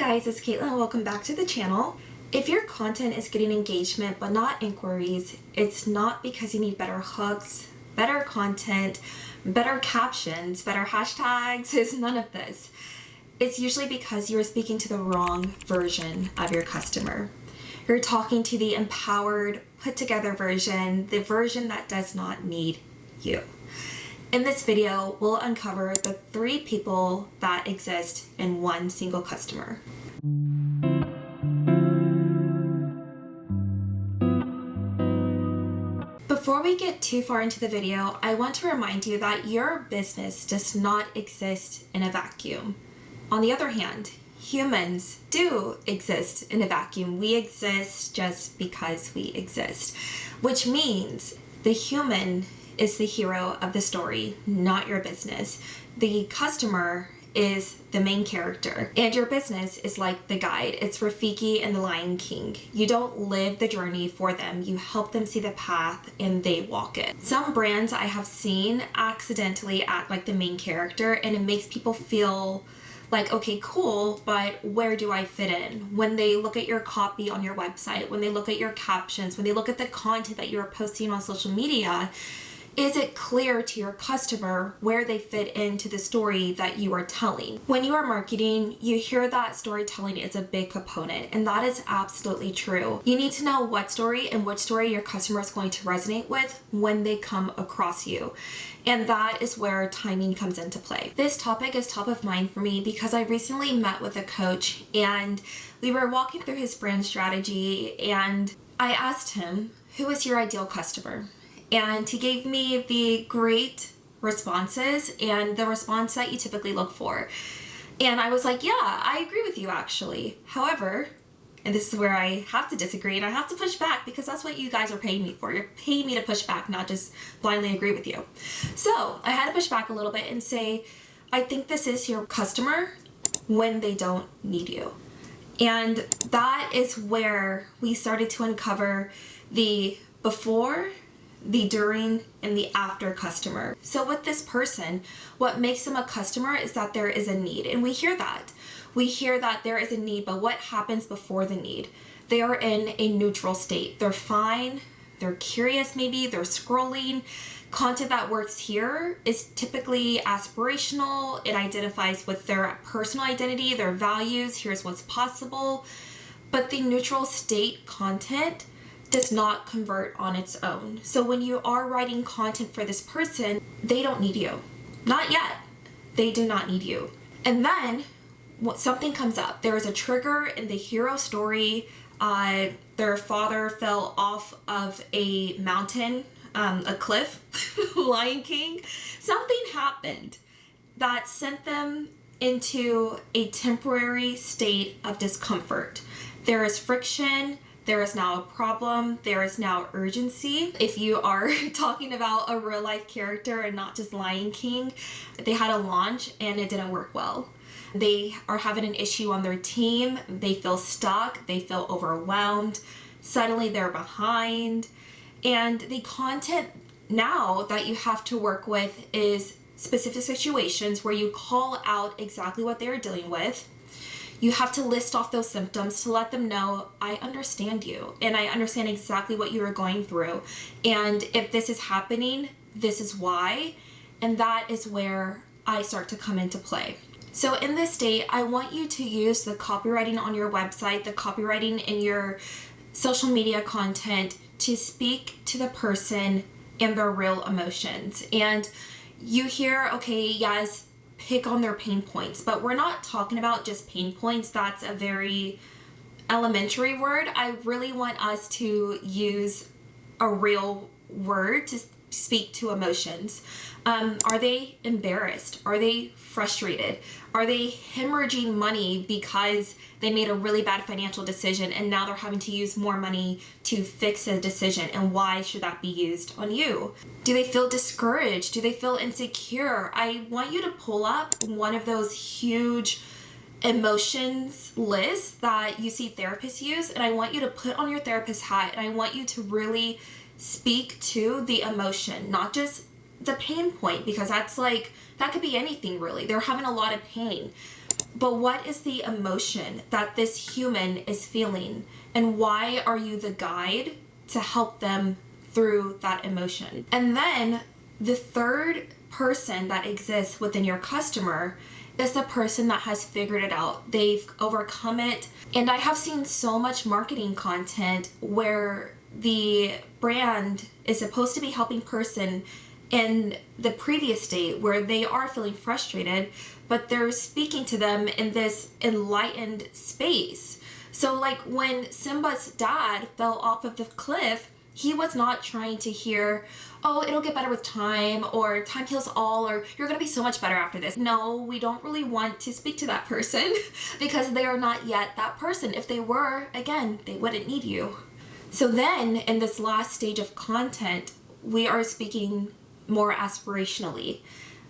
guys, it's Caitlin. Welcome back to the channel. If your content is getting engagement but not inquiries, it's not because you need better hooks, better content, better captions, better hashtags. It's none of this. It's usually because you're speaking to the wrong version of your customer. You're talking to the empowered, put together version, the version that does not need you. In this video, we'll uncover the 3 people that exist in one single customer. Before we get too far into the video, I want to remind you that your business does not exist in a vacuum. On the other hand, humans do exist in a vacuum. We exist just because we exist, which means the human is the hero of the story, not your business. The customer is the main character, and your business is like the guide. It's Rafiki and the Lion King. You don't live the journey for them. You help them see the path and they walk it. Some brands I have seen accidentally act like the main character, and it makes people feel like, okay, cool, but where do I fit in? When they look at your copy on your website, when they look at your captions, when they look at the content that you're posting on social media, is it clear to your customer where they fit into the story that you are telling? When you are marketing, you hear that storytelling is a big component, and that is absolutely true. You need to know what story and which story your customer is going to resonate with when they come across you. And that is where timing comes into play. This topic is top of mind for me because I recently met with a coach and we were walking through his brand strategy, and I asked him, who is your ideal customer? And he gave me the great responses and the response that you typically look for. And I was like, yeah, I agree with you actually. However, and this is where I have to disagree and I have to push back because that's what you guys are paying me for. You're paying me to push back, not just blindly agree with you. So I had to push back a little bit and say, I think this is your customer when they don't need you. And that is where we started to uncover the before, the during, and the after customer. So with this person, what makes them a customer is that there is a need. And we hear that. We hear that there is a need, but what happens before the need? They are in a neutral state. They're fine. They're curious maybe. They're scrolling. Content that works here is typically aspirational. It identifies with their personal identity, their values. Here's what's possible. But the neutral state content does not convert on its own. So when you are writing content for this person, they don't need you. Not yet. They do not need you. And then something comes up. There is a trigger in the hero story. Their father fell off of a mountain, a cliff, Lion King. Something happened that sent them into a temporary state of discomfort. There is friction. There is now a problem. There is now urgency. If you are talking about a real life character and not just Lion King, they had a launch and it didn't work well. They are having an issue on their team. They feel stuck. They feel overwhelmed. Suddenly they're behind. And the content now that you have to work with is specific situations where you call out exactly what they're dealing with. You have to list off those symptoms to let them know, I understand you and I understand exactly what you are going through. And if this is happening, this is why. And that is where I start to come into play. So in this state, I want you to use the copywriting on your website, the copywriting in your social media content to speak to the person and their real emotions. And you hear, okay, yes, pick on their pain points, but we're not talking about just pain points. That's a very elementary word. I really want us to use a real word to speak to emotions. Are they embarrassed? Are they frustrated? Are they hemorrhaging money because they made a really bad financial decision and now they're having to use more money to fix a decision? And why should that be used on you? Do they feel discouraged? Do they feel insecure? I want you to pull up one of those huge emotions lists that you see therapists use, and I want you to put on your therapist hat, and I want you to really speak to the emotion, not just the pain point, because that's like, that could be anything really. They're having a lot of pain. But what is the emotion that this human is feeling? And why are you the guide to help them through that emotion? And then the third person that exists within your customer is the person that has figured it out. They've overcome it. And I have seen so much marketing content where the brand is supposed to be helping person in the previous state where they are feeling frustrated, but they're speaking to them in this enlightened space. So like when Simba's dad fell off of the cliff, he was not trying to hear, oh, it'll get better with time, or time heals all, or you're gonna be so much better after this. No, we don't really want to speak to that person because they are not yet that person. If they were, again, they wouldn't need you. So then in this last stage of content, we are speaking more aspirationally.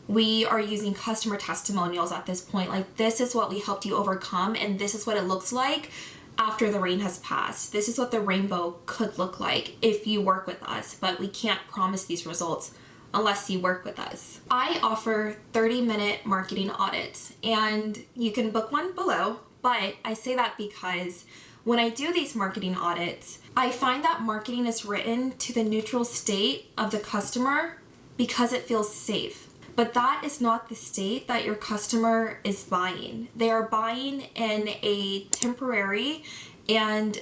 We are using customer testimonials at this point. Like, this is what we helped you overcome, and this is what it looks like after the rain has passed. This is what the rainbow could look like if you work with us, but we can't promise these results unless you work with us. I offer 30-minute marketing audits, and you can book one below, but I say that because when I do these marketing audits, I find that marketing is written to the neutral state of the customer because it feels safe. But that is not the state that your customer is buying. They are buying in a temporary and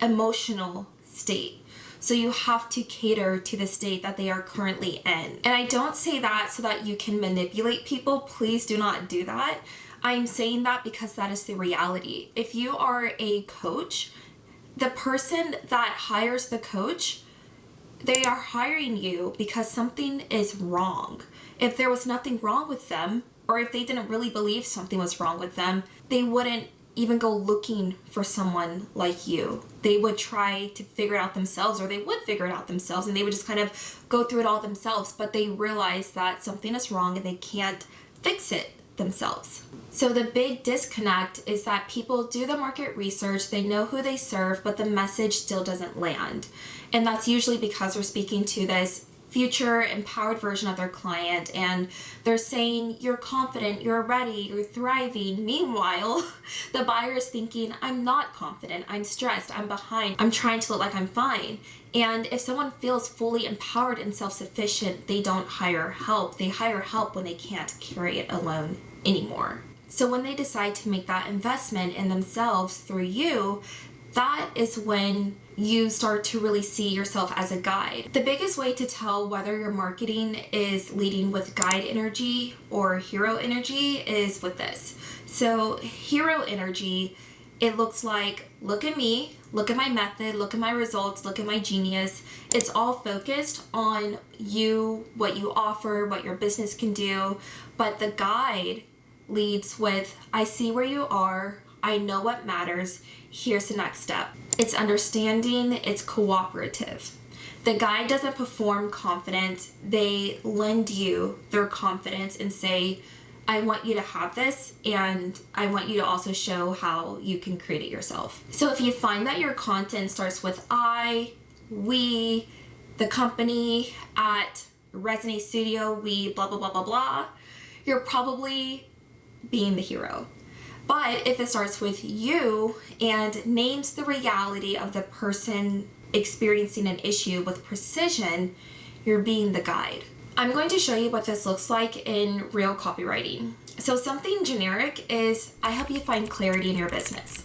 emotional state. So you have to cater to the state that they are currently in. And I don't say that so that you can manipulate people. Please do not do that. I'm saying that because that is the reality. If you are a coach, the person that hires the coach, they are hiring you because something is wrong. If there was nothing wrong with them, or if they didn't really believe something was wrong with them, they wouldn't even go looking for someone like you. They would try to figure it out themselves, or they would figure it out themselves, and they would just kind of go through it all themselves, but they realize that something is wrong and they can't fix it themselves. So the big disconnect is that people do the market research, they know who they serve, but the message still doesn't land. And that's usually because we're speaking to this future empowered version of their client, and they're saying, you're confident, you're ready, you're thriving. Meanwhile, the buyer is thinking, I'm not confident, I'm stressed, I'm behind, I'm trying to look like I'm fine. And if someone feels fully empowered and self-sufficient, they don't hire help. They hire help when they can't carry it alone anymore. So when they decide to make that investment in themselves through you, that is when you start to really see yourself as a guide. The biggest way to tell whether your marketing is leading with guide energy or hero energy is with this. So hero energy, it looks like, look at me, look at my method, look at my results, look at my genius. It's all focused on you, what you offer, what your business can do. But the guide leads with, I see where you are, I know what matters, here's the next step. It's understanding, it's cooperative. The guide doesn't perform confidence, they lend you their confidence and say, I want you to have this, and I want you to also show how you can create it yourself. So if you find that your content starts with I, we, the company, at Resonate Studio, we, blah, blah, blah, blah, blah, you're probably being the hero. But if it starts with you and names the reality of the person experiencing an issue with precision, you're being the guide. I'm going to show you what this looks like in real copywriting. So something generic is, I help you find clarity in your business.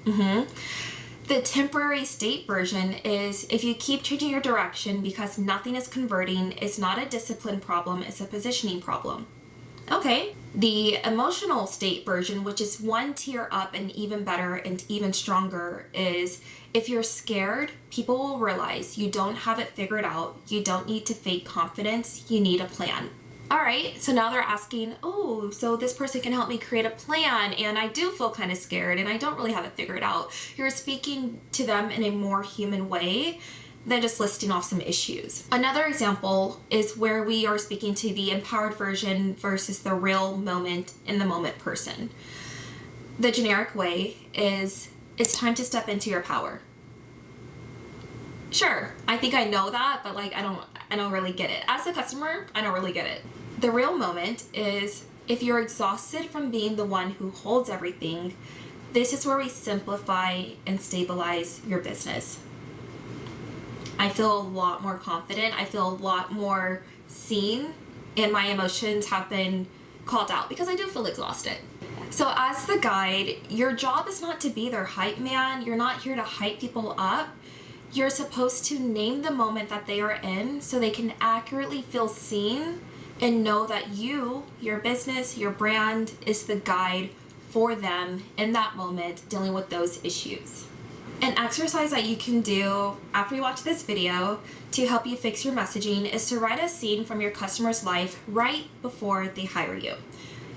The temporary state version is, if you keep changing your direction because nothing is converting, it's not a discipline problem, it's a positioning problem. Okay. The emotional state version, which is one tier up and even better and even stronger, is if you're scared, people will realize you don't have it figured out. You don't need to fake confidence. You need a plan. All right, so now they're asking, oh, so this person can help me create a plan, and I do feel kind of scared and I don't really have it figured out. You're speaking to them in a more human way than just listing off some issues. Another example is where we are speaking to the empowered version versus the real moment in the moment person. The generic way is, it's time to step into your power. Sure, I think I know that, but like I don't really get it. As a customer, I don't really get it. The real moment is, If you're exhausted from being the one who holds everything, this is where we simplify and stabilize your business. I feel a lot more confident. I feel a lot more seen, and my emotions have been called out because I do feel exhausted. So as the guide, your job is not to be their hype man. You're not here to hype people up. You're supposed to name the moment that they are in so they can accurately feel seen and know that you, your business, your brand is the guide for them in that moment dealing with those issues. An exercise that you can do after you watch this video to help you fix your messaging is to write a scene from your customer's life right before they hire you.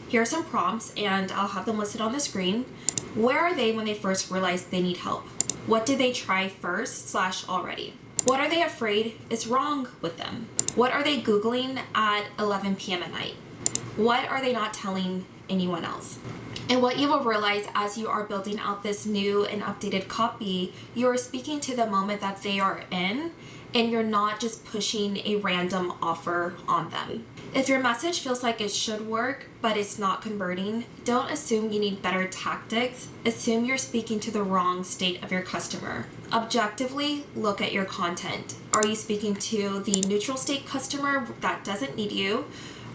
Here are some prompts, and I'll have them listed on the screen. Where are they when they first realized they need help? What did they try first/already? What are they afraid is wrong with them? What are they Googling at 11 p.m. at night? What are they not telling anyone else? And what you will realize as you are building out this new and updated copy, you are speaking to the moment that they are in, and you're not just pushing a random offer on them. If your message feels like it should work, but it's not converting, don't assume you need better tactics. Assume you're speaking to the wrong state of your customer. Objectively, look at your content. Are you speaking to the neutral state customer that doesn't need you?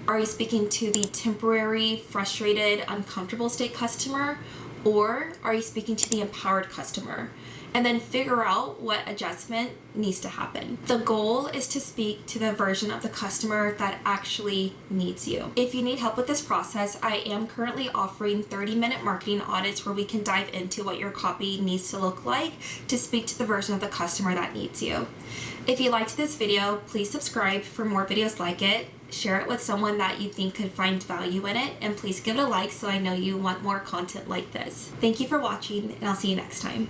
Are you speaking to the temporary, frustrated, uncomfortable state customer? Or are you speaking to the empowered customer? And then figure out what adjustment needs to happen. The goal is to speak to the version of the customer that actually needs you. If you need help with this process, I am currently offering 30-minute marketing audits where we can dive into what your copy needs to look like to speak to the version of the customer that needs you. If you liked this video, please subscribe for more videos like it. Share it with someone that you think could find value in it, and please give it a like so I know you want more content like this. Thank you for watching, and I'll see you next time.